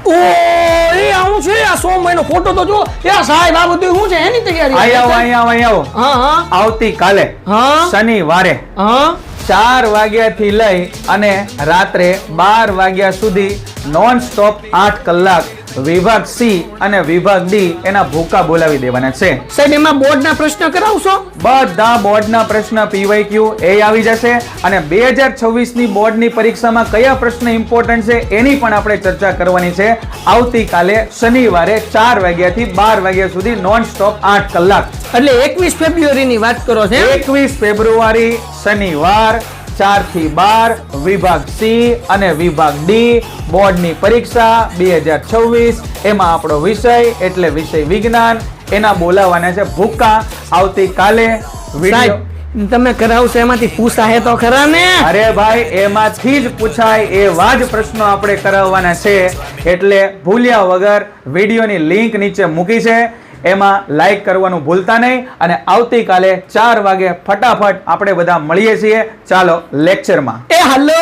ઓ એ આવું છે આ સોમભાઈનો ફોટો તો જો એ સાહેબ આ બધું શું છે એની તૈયારી અહીં આવો હા હા આવતીકાલે હા શનિવારે હા 4 વાગ્યાથી લઈ અને રાત્રે 12 વાગ્યા સુધી નોન સ્ટોપ 8 કલાક વિભાગ સી અને વિભાગ ડી એના ભૂકા બોલાવી દેવાના છે. સાહેબ એમાં બોર્ડના પ્રશ્ન કરાવશો? બધા બોર્ડના પ્રશ્ન PYQ એ આવી જશે અને 2026 ની બોર્ડની પરીક્ષામાં કયા પ્રશ્ન ઇમ્પોર્ટન્ટ છે એની પણ આપણે ચર્ચા કરવાની છે. આવતીકાલે શનિવારે 4 વાગ્યાથી 12 વાગ્યા સુધી નોન સ્ટોપ 8 કલાક. એટલે 21 ફેબ્રુઆરીની વાત કરો છો? 21 ફેબ્રુઆરી શનિવાર 4 થી 12 વિભાગ સી અને વિભાગ ડી બોર્ડની પરીક્ષા 2026. એમાં આપણો વિષય એટલે વિષય વિજ્ઞાન એના બોલાવાના છે ભૂકા. આવતીકાલે વિડિયો તમે કરાવશો એમાંથી પૂછાય તો ખરા ને? અરે ભાઈ એમાંથી જ પૂછાય એવા જ પ્રશ્નો આપણે કરાવવાના છે. એટલે ભૂલ્યા વગર વિડીયોની લિંક નીચે મૂકી છે, એમાં લાઈક કરવાનું ભૂલતા નહીં. અને આવતીકાલે 4 વાગે ફટાફટ આપણે બધા મળીએ છીએ. ચાલો લેક્ચરમાં. એ હલો